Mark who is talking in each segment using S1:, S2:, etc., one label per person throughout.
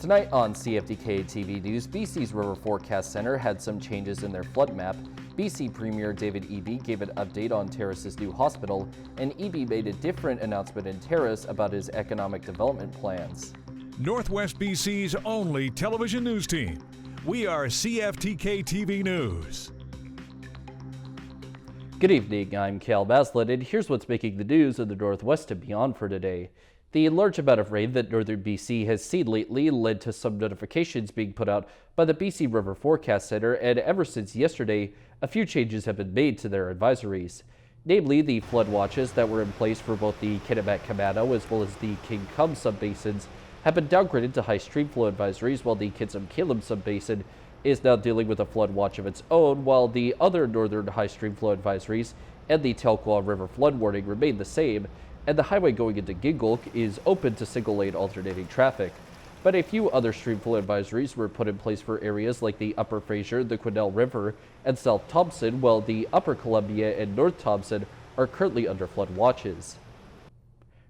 S1: Tonight on CFTK-TV News, BC's River Forecast Centre had some changes in their flood map. BC Premier David Eby gave an update on Terrace's new hospital, and Eby made a different announcement in Terrace about his economic development plans.
S2: Northwest BC's only television news team. We are CFTK-TV News.
S1: Good evening, I'm Cal Baslett, and here's what's making the news in the Northwest and beyond for today. The large amount of rain that northern BC has seen lately led to some notifications being put out by the BC River Forecast Centre, and ever since yesterday, a few changes have been made to their advisories. Namely, the flood watches that were in place for both the Kitimat-Kamano as well as the King Cum subbasins have been downgraded to high stream flow advisories, while the Kitsum-Kalem subbasin is now dealing with a flood watch of its own, while the other northern high stream flow advisories and the Telkwa River flood warning remain the same, and the highway going into Gingolk is open to single-lane alternating traffic. But a few other streamflow advisories were put in place for areas like the Upper Fraser, the Quesnel River, and South Thompson, while the Upper Columbia and North Thompson are currently under flood watches.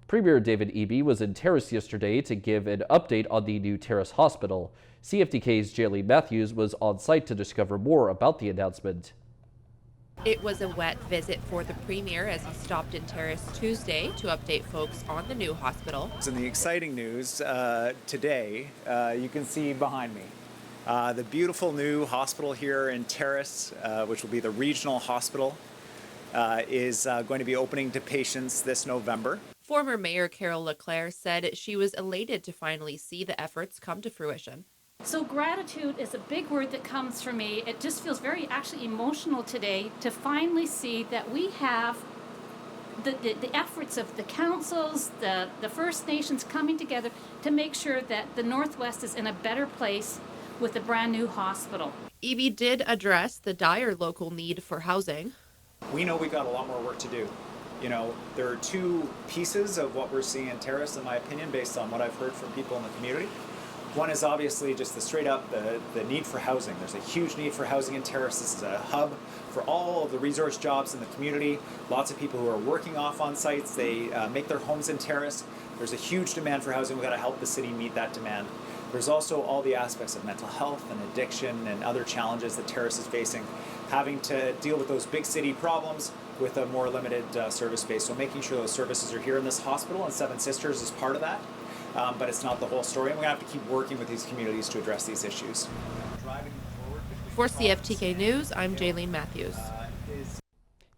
S1: Premier David Eby was in Terrace yesterday to give an update on the new Terrace Hospital. CFTK's Jaylene Matthews was on site to discover more about the announcement.
S3: It was a wet visit for the Premier as he stopped in Terrace Tuesday to update folks on the new hospital.
S4: In the exciting news today, you can see behind me the beautiful new hospital here in Terrace, which will be the regional hospital, is going to be opening to patients this November.
S3: Former Mayor Carol Leclerc said she was elated to finally see the efforts come to fruition.
S5: So gratitude is a big word that comes from me. It just feels very actually emotional today to finally see that we have the efforts of the councils, the First Nations coming together to make sure that the Northwest is in a better place with a brand new hospital.
S3: Eby did address the dire local need for housing.
S4: We know we've got a lot more work to do. You know, there are two pieces of what we're seeing in Terrace, in my opinion, based on what I've heard from people in the community. One is obviously just the straight up the need for housing. There's a huge need for housing in Terrace. This is a hub for all of the resource jobs in the community. Lots of people who are working off on sites, they make their homes in Terrace. There's a huge demand for housing. We've got to help the city meet that demand. There's also all the aspects of mental health and addiction and other challenges that Terrace is facing, having to deal with those big city problems with a more limited service space. So making sure those services are here in this hospital, and Seven Sisters is part of that. But it's not the whole story, and we're going to have to keep working with these communities to address these issues.
S3: For CFTK News, I'm Jaylene Matthews.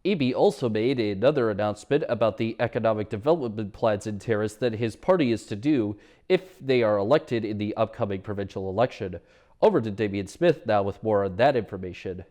S1: Eby also made another announcement about the economic development plans in Terrace that his party is to do if they are elected in the upcoming provincial election. Over to Damian Smith now with more on that information.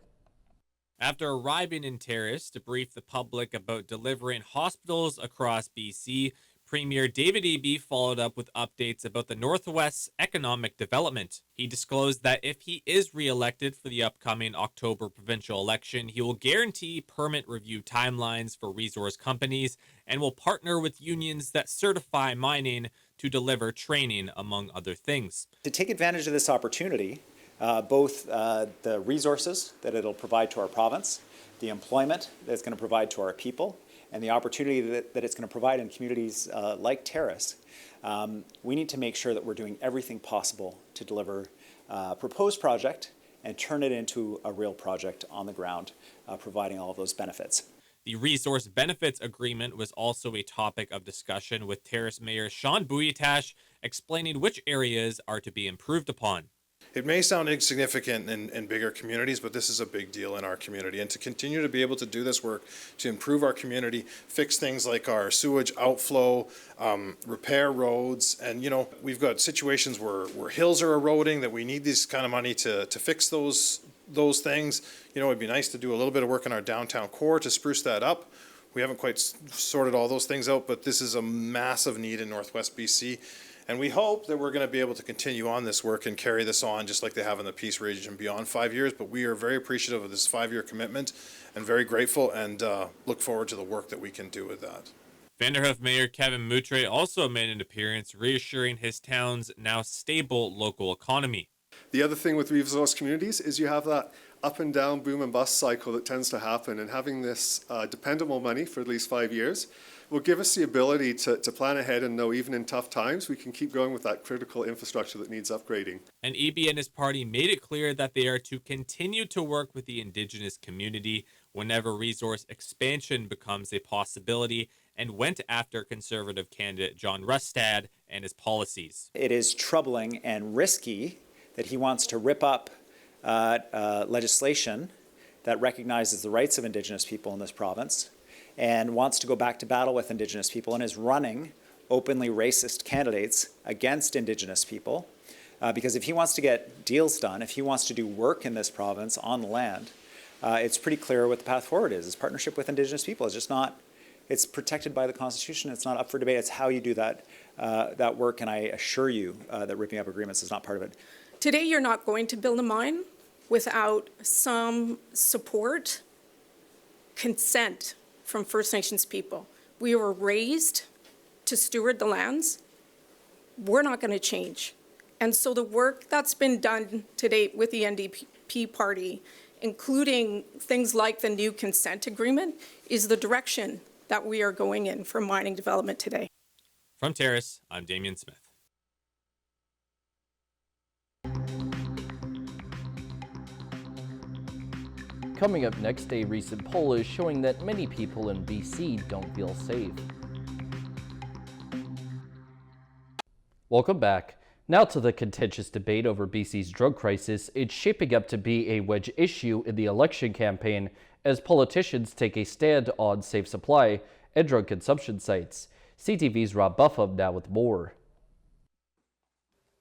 S6: After arriving in Terrace to brief the public about delivering hospitals across BC, Premier David Eby followed up with updates about the Northwest's economic development. He disclosed that if he is re-elected for the upcoming October provincial election, he will guarantee permit review timelines for resource companies and will partner with unions that certify mining to deliver training, among other things.
S4: To take advantage of this opportunity, both the resources that it'll provide to our province, the employment that it's going to provide to our people, and the opportunity that it's going to provide in communities like Terrace, we need to make sure that we're doing everything possible to deliver a proposed project and turn it into a real project on the ground, providing all of those benefits.
S6: The Resource Benefits Agreement was also a topic of discussion, with Terrace Mayor Sean Buyatash explaining which areas are to be improved upon.
S7: It may sound insignificant in bigger communities, but this is a big deal in our community. And to continue to be able to do this work, to improve our community, fix things like our sewage outflow, repair roads, and we've got situations where hills are eroding that we need this kind of money to fix those things. It'd be nice to do a little bit of work in our downtown core to spruce that up. We haven't quite sorted all those things out, but this is a massive need in Northwest BC. And we hope that we're going to be able to continue on this work and carry this on just like they have in the Peace Region beyond 5 years. But we are very appreciative of this 5-year commitment and very grateful, and look forward to the work that we can do with that.
S6: Vanderhoof Mayor Kevin Moutre also made an appearance, reassuring his town's now stable local economy.
S8: The other thing with resource communities is you have that up and down boom and bust cycle that tends to happen, and having this dependable money for at least 5 years will give us the ability to plan ahead and know even in tough times we can keep going with that critical infrastructure that needs upgrading.
S6: And Eby and his party made it clear that they are to continue to work with the Indigenous community whenever resource expansion becomes a possibility, and went after Conservative candidate John Rustad and his policies.
S4: It is troubling and risky that he wants to rip up legislation that recognizes the rights of Indigenous people in this province and wants to go back to battle with Indigenous people and is running openly racist candidates against Indigenous people. Because if he wants to get deals done, if he wants to do work in this province on the land, it's pretty clear what the path forward is. His partnership with Indigenous people is just not, it's protected by the Constitution. It's not up for debate. It's how you do that work, and I assure you that ripping up agreements is not part of it.
S9: Today, you're not going to build a mine without some support, consent from First Nations people. We were raised to steward the lands. We're not going to change. And so the work that's been done to date with the NDP party, including things like the new consent agreement, is the direction that we are going in for mining development today.
S6: From Terrace, I'm Damian Smith.
S1: Coming up next, a recent poll is showing that many people in BC don't feel safe. Welcome back. Now to the contentious debate over BC's drug crisis. It's shaping up to be a wedge issue in the election campaign as politicians take a stand on safe supply and drug consumption sites. CTV's Rob Buffum now with more.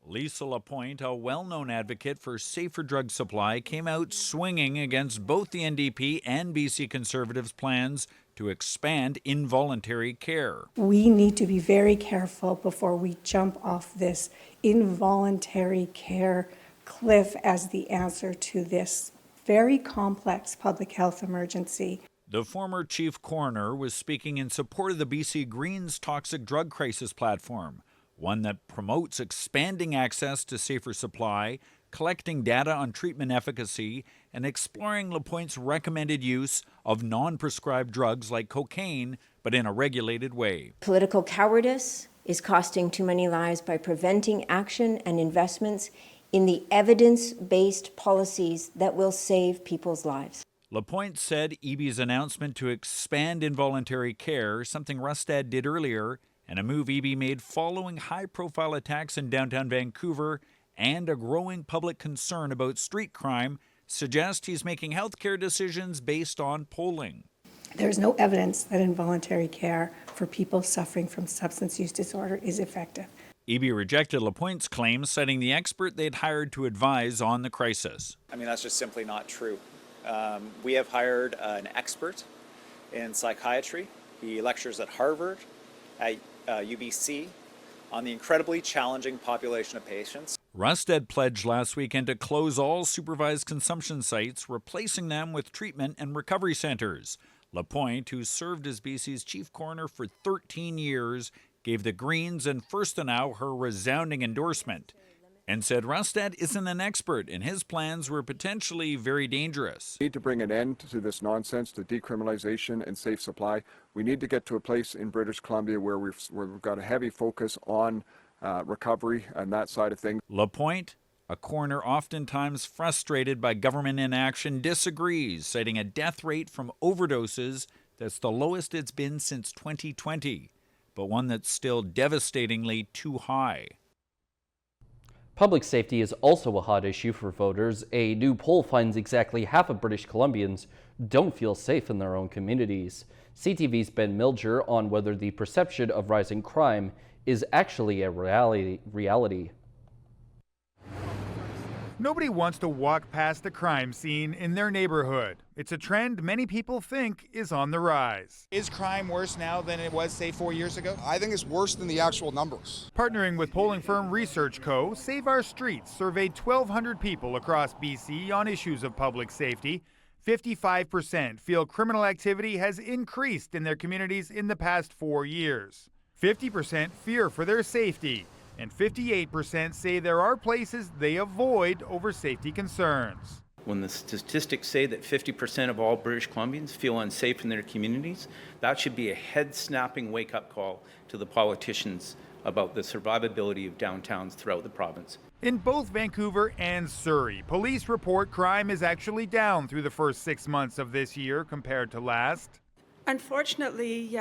S10: Lisa Lapointe, a well-known advocate for safer drug supply, came out swinging against both the NDP and BC Conservatives' plans to expand involuntary care.
S11: We need to be very careful before we jump off this involuntary care cliff as the answer to this very complex public health emergency.
S10: The former chief coroner was speaking in support of the BC Greens toxic drug crisis platform, one that promotes expanding access to safer supply, collecting data on treatment efficacy, and exploring Lapointe's recommended use of non-prescribed drugs like cocaine, but in a regulated way.
S12: Political cowardice is costing too many lives by preventing action and investments in the evidence-based policies that will save people's lives.
S10: Lapointe said Eby's announcement to expand involuntary care, something Rustad did earlier, and a move Eby made following high-profile attacks in downtown Vancouver and a growing public concern about street crime, suggest he's making healthcare decisions based on polling.
S11: There's no evidence that involuntary care for people suffering from substance use disorder is effective.
S10: Eby rejected Lapointe's claims, citing the expert they'd hired to advise on the crisis.
S4: I mean, that's just simply not true. We have hired an expert in psychiatry. He lectures at Harvard, at UBC, on the incredibly challenging population of patients.
S10: Rustad pledged last weekend to close all supervised consumption sites, replacing them with treatment and recovery centers. Lapointe, who served as BC's chief coroner for 13 years, gave the Greens and Firstenow her resounding endorsement and said Rustad isn't an expert and his plans were potentially very dangerous.
S13: We need to bring an end to this nonsense, to decriminalization and safe supply. We need to get to a place in British Columbia where we've got a heavy focus on recovery and that side of things.
S10: Lapointe, a coroner oftentimes frustrated by government inaction, disagrees, citing a death rate from overdoses that's the lowest it's been since 2020, but one that's still devastatingly too high.
S1: Public safety is also a hot issue for voters. A new poll finds exactly half of British Columbians don't feel safe in their own communities. CTV's Ben Milger on whether the perception of rising crime is actually a reality.
S14: Nobody wants to walk past a crime scene in their neighborhood. It's a trend many people think is on the rise.
S15: Is crime worse now than it was, say, 4 years ago? I think it's worse than the actual numbers.
S14: Partnering with polling firm Research Co., Save Our Streets surveyed 1,200 people across BC on issues of public safety. 55% feel criminal activity has increased in their communities in the past 4 years. 50% fear for their safety. And 58% say there are places they avoid over safety concerns.
S16: When the statistics say that 50% of all British Columbians feel unsafe in their communities, that should be a head-snapping wake-up call to the politicians about the survivability of downtowns throughout the province.
S14: In both Vancouver and Surrey, police report crime is actually down through the first 6 months of this year compared to last.
S17: Unfortunately,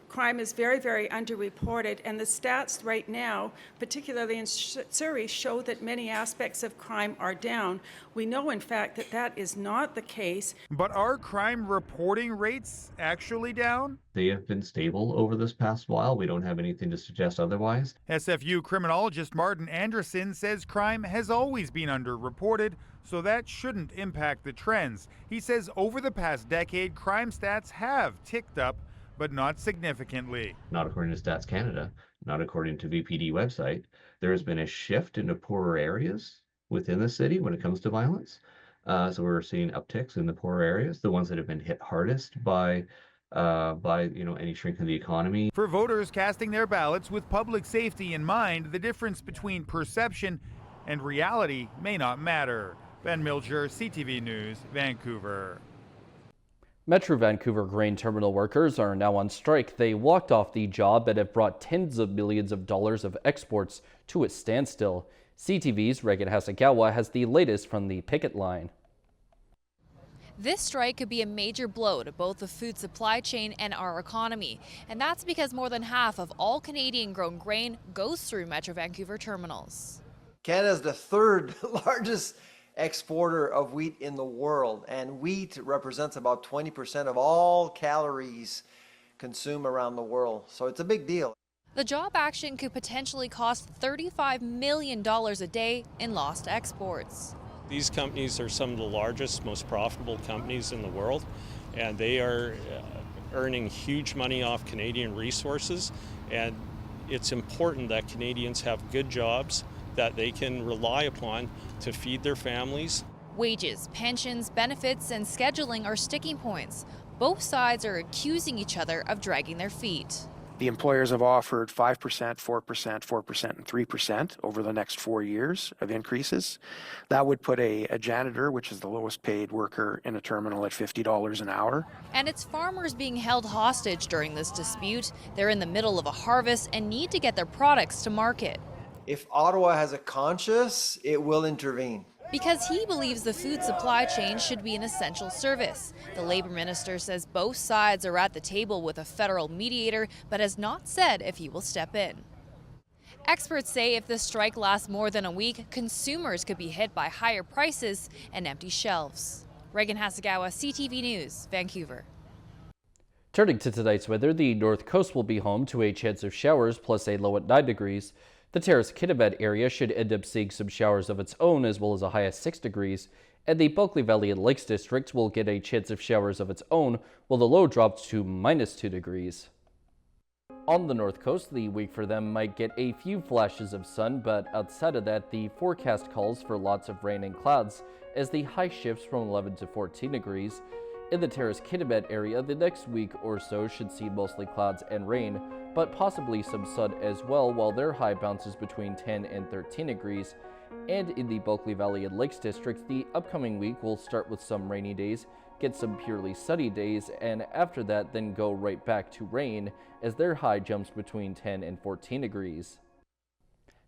S17: crime is very, very underreported, and the stats right now, particularly in Surrey, show that many aspects of crime are down. We know, in fact, that that is not the case.
S14: But are crime reporting rates actually down?
S18: They have been stable over this past while. We don't have anything to suggest otherwise.
S14: SFU criminologist Martin Anderson says crime has always been underreported, so that shouldn't impact the trends. He says over the past decade, crime stats have ticked up, but not significantly.
S18: Not according to Stats Canada, not according to VPD website. There has been a shift into poorer areas within the city when it comes to violence. So we're seeing upticks in the poorer areas, the ones that have been hit hardest by any shrink in the economy.
S14: For voters casting their ballots with public safety in mind, the difference between perception and reality may not matter. Ben Milger, CTV News, Vancouver.
S1: Metro Vancouver grain terminal workers are now on strike. They walked off the job and have brought tens of millions of dollars of exports to a standstill. CTV's Regan Hasegawa has the latest from the picket line.
S19: This strike could be a major blow to both the food supply chain and our economy. And that's because more than half of all Canadian-grown grain goes through Metro Vancouver terminals.
S20: Canada is the third largest exporter of wheat in the world, and wheat represents about 20% of all calories consumed around the world. So it's a big deal.
S19: The job action could potentially cost $35 million a day in lost exports.
S21: These companies are some of the largest, most profitable companies in the world, and they are earning huge money off Canadian resources, and it's important that Canadians have good jobs that they can rely upon to feed their families.
S19: Wages, pensions, benefits, and scheduling are sticking points. Both sides are accusing each other of dragging their feet.
S22: The employers have offered 5%, 4%, 4%, and 3% over the next 4 years of increases. That would put a janitor, which is the lowest paid worker in a terminal, at $50 an hour.
S19: And it's farmers being held hostage during this dispute. They're in the middle of a harvest and need to get their products to market.
S20: If Ottawa has a conscience, it will intervene.
S19: Because he believes the food supply chain should be an essential service. The Labour Minister says both sides are at the table with a federal mediator, but has not said if he will step in. Experts say if the strike lasts more than a week, consumers could be hit by higher prices and empty shelves. Regan Hasegawa, CTV News, Vancouver.
S1: Turning to tonight's weather, the North Coast will be home to a chance of showers plus a low at 9 degrees. The Terrace area should end up seeing some showers of its own as well as a high of 6 degrees. And the Bulkley Valley and Lakes District will get a chance of showers of its own while the low drops to -2 degrees. On the North Coast, the week for them might get a few flashes of sun, but outside of that, the forecast calls for lots of rain and clouds as the high shifts from 11 to 14 degrees. In the Terrace area, the next week or so should see mostly clouds and rain, but possibly some sun as well, while their high bounces between 10 and 13 degrees. And in the Bulkley Valley and Lakes District, the upcoming week will start with some rainy days, get some purely sunny days, and after that then go right back to rain as their high jumps between 10 and 14 degrees.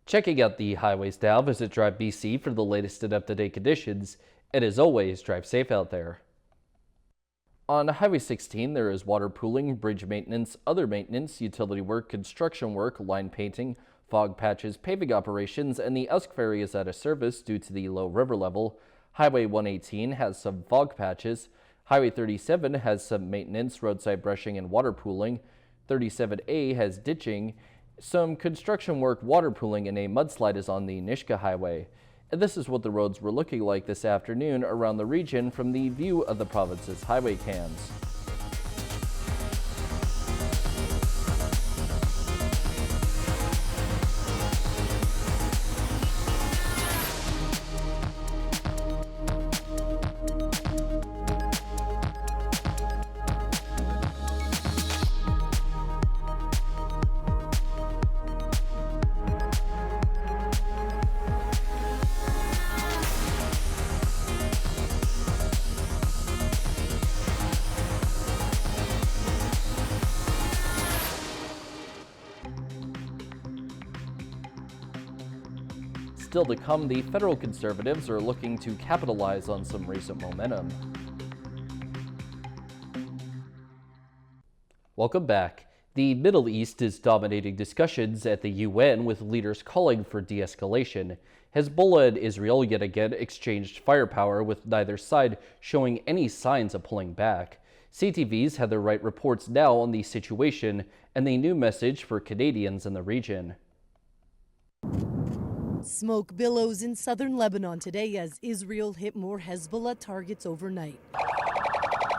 S1: Checking out the highways now, visit Drive BC for the latest and up-to-date conditions, and as always, drive safe out there. On Highway 16, there is water pooling, bridge maintenance, other maintenance, utility work, construction work, line painting, fog patches, paving operations, and the Usk Ferry is out of service due to the low river level. Highway 118 has some fog patches. Highway 37 has some maintenance, roadside brushing, and water pooling. 37A has ditching. Some construction work, water pooling, and a mudslide is on the Nishka Highway. And this is what the roads were looking like this afternoon around the region from the view of the province's highway cams. still to come, the federal Conservatives are looking to capitalize on some recent momentum. Welcome back. The Middle East is dominating discussions at the UN, with leaders calling for de-escalation. Hezbollah and Israel yet again exchanged firepower, with neither side showing any signs of pulling back. CTV's Heather Wright reports now on the situation and the new message for Canadians in the region.
S2: Smoke billows in southern Lebanon today as Israel hit more Hezbollah targets overnight.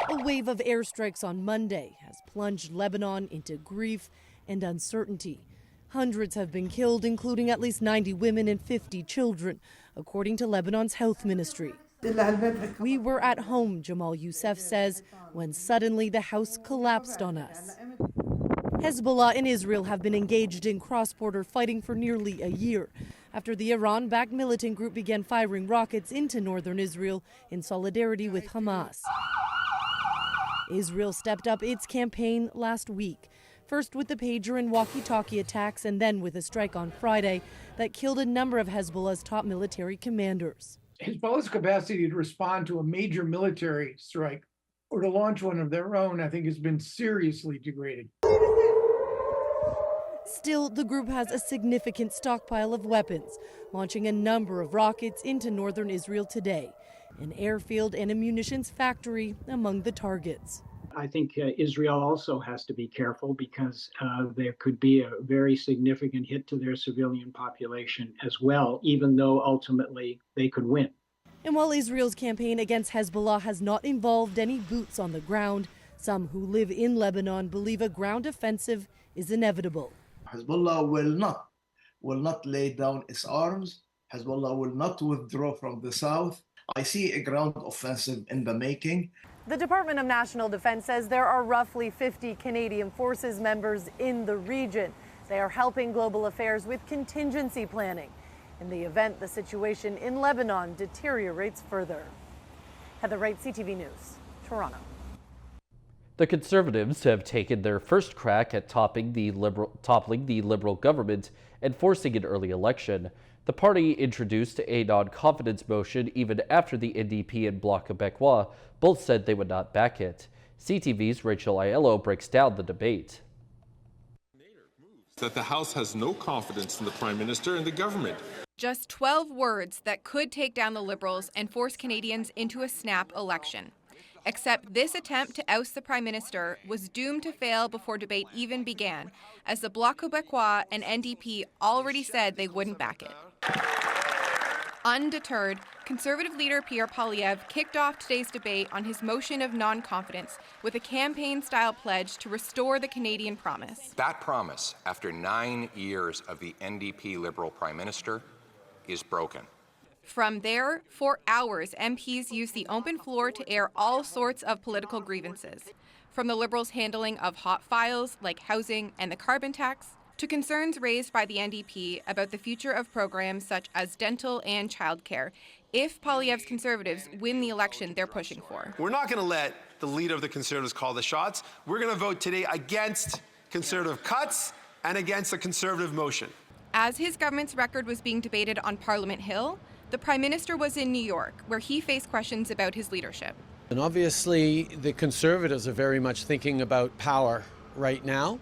S2: A wave of airstrikes on Monday has plunged Lebanon into grief and uncertainty. Hundreds have been killed, including at least 90 women and 50 children, according to Lebanon's health ministry. We were at home, Jamal Youssef says, when suddenly the house collapsed on us. Hezbollah and Israel have been engaged in cross-border fighting for nearly a year, after the Iran-backed militant group began firing rockets into northern Israel in solidarity with Hamas. Israel stepped up its campaign last week, first with the pager and walkie-talkie attacks and then with a strike on Friday that killed a number of Hezbollah's top military commanders.
S5: Hezbollah's capacity to respond to a major military strike or to launch one of their own, I think, has been seriously degraded.
S2: Still, the group has a significant stockpile of weapons, launching a number of rockets into northern Israel today. An airfield and a munitions factory among the targets.
S23: I think Israel also has to be careful because there could be a very significant hit to their civilian population as well, even though ultimately they could win.
S2: And while Israel's campaign against Hezbollah has not involved any boots on the ground, some who live in Lebanon believe a ground offensive is inevitable.
S24: Hezbollah will not lay down its arms. Hezbollah will not withdraw from the south. I see a ground offensive in the making.
S2: The Department of National Defense says there are roughly 50 Canadian Forces members in the region. They are helping Global Affairs with contingency planning in the event the situation in Lebanon deteriorates further. Heather Wright, CTV News, Toronto.
S1: The Conservatives have taken their first crack at toppling the Liberal government and forcing an early election. The party introduced a non-confidence motion even after the NDP and Bloc Québécois both said they would not back it. CTV's Rachel Aiello breaks down the debate.
S25: That the House has no confidence in the Prime Minister and the government.
S26: Just 12 words that could take down the Liberals and force Canadians into a snap election. Except this attempt to oust the Prime Minister was doomed to fail before debate even began, as the Bloc Québécois and NDP already said they wouldn't back it. Undeterred, Conservative leader Pierre Poilievre kicked off today's debate on his motion of non-confidence with a campaign-style pledge to restore the Canadian promise.
S27: That promise, after 9 years of the NDP Liberal Prime Minister, is broken.
S26: From there, for hours, MPs used the open floor to air all sorts of political grievances, from the Liberals' handling of hot files like housing and the carbon tax, to concerns raised by the NDP about the future of programs such as dental and childcare, if Poilievre's Conservatives win the election they're pushing for.
S28: We're not going to let the leader of the Conservatives call the shots. We're going to vote today against Conservative cuts and against the Conservative motion.
S26: As his government's record was being debated on Parliament Hill, the Prime Minister was in New York, where he faced questions about his leadership.
S29: And obviously, the Conservatives are very much thinking about power right now.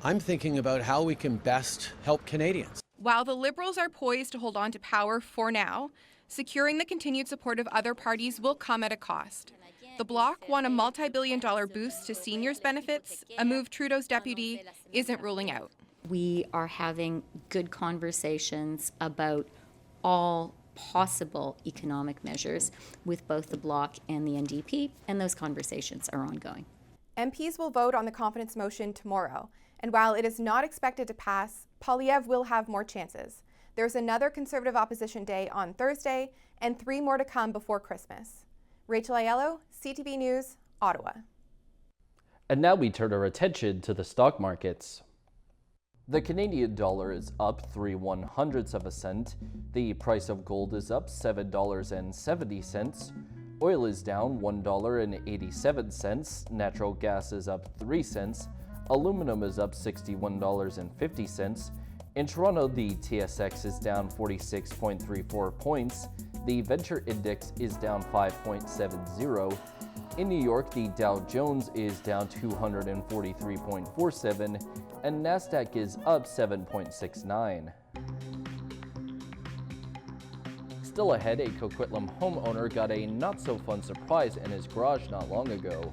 S29: I'm thinking about how we can best help Canadians.
S26: While the Liberals are poised to hold on to power for now, securing the continued support of other parties will come at a cost. The Bloc won a multi-billion-dollar boost to seniors' benefits, a move Trudeau's deputy isn't ruling out.
S30: We are having good conversations about all possible economic measures with both the Bloc and the NDP, and those conversations are ongoing.
S31: MPs will vote on the confidence motion tomorrow, and while it is not expected to pass, Poilievre will have more chances. There's another Conservative opposition day on Thursday, and 3 more to come before Christmas. Rachel Aiello, CTV News, Ottawa.
S1: And now we turn our attention to the stock markets. The Canadian dollar is up 3/100ths of a cent. The price of gold is up $7.70. Oil is down $1.87. Natural gas is up 3 cents. Aluminum is up $61.50. In Toronto, the TSX is down 46.34 points. The Venture Index is down 5.70. In New York, the Dow Jones is down 243.47, and NASDAQ is up 7.69. Still ahead, a Coquitlam homeowner got a not-so-fun surprise in his garage not long ago.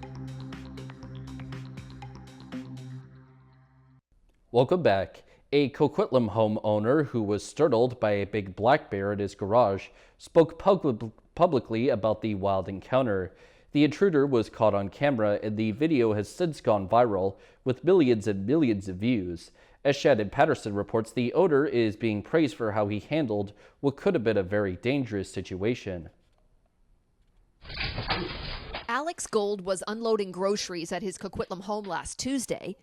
S1: Welcome back. A Coquitlam homeowner who was startled by a big black bear in his garage spoke publicly about the wild encounter. The intruder was caught on camera, and the video has since gone viral with millions and millions of views. As Shannon Patterson reports, the owner is being praised for how he handled what could have been a very dangerous situation.
S3: Alex Gold was unloading groceries at his Coquitlam home last Tuesday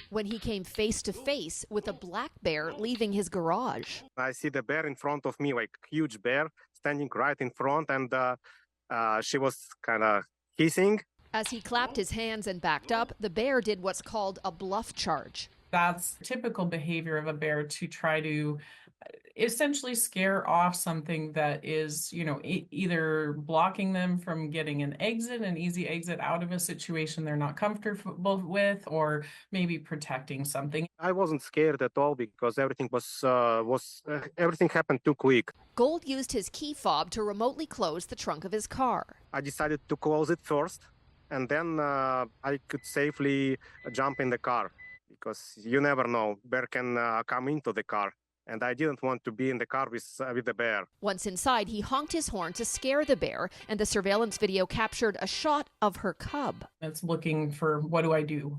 S3: when he came face to face with a black bear leaving his garage.
S4: I see the bear in front of me, like huge bear standing right in front, and she was kind of hissing.
S3: As he clapped his hands and backed up, the bear did what's called a bluff charge.
S6: That's typical behavior of a bear, to try to essentially scare off something that is, either blocking them from getting an easy exit out of a situation they're not comfortable with, or maybe protecting something.
S4: I wasn't scared at all because everything everything happened too quick.
S3: Gold used his key fob to remotely close the trunk of his car.
S4: I decided to close it first, and then I could safely jump in the car, because you never know, bear can come into the car. And I didn't want to be in the car with the bear.
S3: Once inside, he honked his horn to scare the bear, and the surveillance video captured a shot of her cub.
S6: It's looking for, what do I do?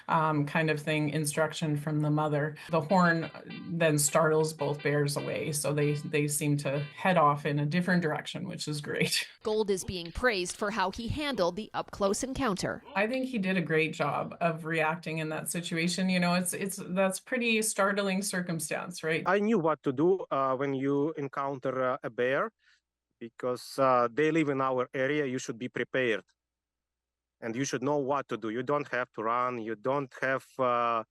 S6: Kind of thing, instruction from the mother. The horn then startles both bears away, so they seem to head off in a different direction, which is great.
S3: Gold is being praised for how he handled the up-close encounter.
S6: I think he did a great job of reacting in that situation. That's pretty startling circumstance. Right?
S4: I knew what to do when you encounter a bear, because they live in our area. You should be prepared, and you should know what to do. You don't have to run. You don't have to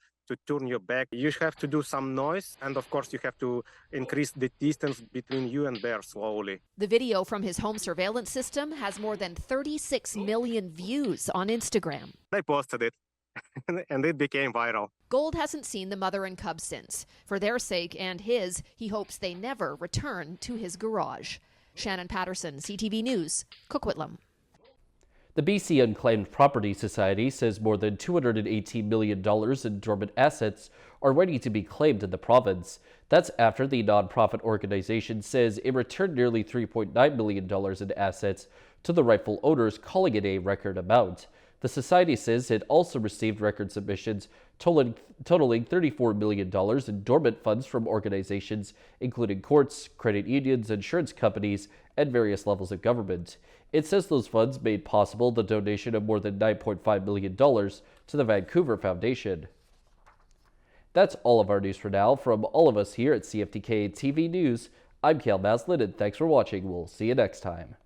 S4: turn your back. You have to do some noise, and of course you have to increase the distance between you and bear slowly.
S3: The video from his home surveillance system has more than 36 million views on Instagram.
S4: I posted it. And it became viral.
S3: Gold hasn't seen the mother and cub since. For their sake and his, he hopes they never return to his garage. Shannon Patterson, CTV News, Coquitlam.
S1: The BC Unclaimed Property Society says more than $218 million in dormant assets are ready to be claimed in the province. That's after the nonprofit organization says it returned nearly $3.9 million in assets to the rightful owners, calling it a record amount. The society says it also received record submissions totaling $34 million in dormant funds from organizations including courts, credit unions, insurance companies, and various levels of government. It says those funds made possible the donation of more than $9.5 million to the Vancouver Foundation. That's all of our news for now. From all of us here at CFTK-TV News, I'm Cale Maslin, and thanks for watching. We'll see you next time.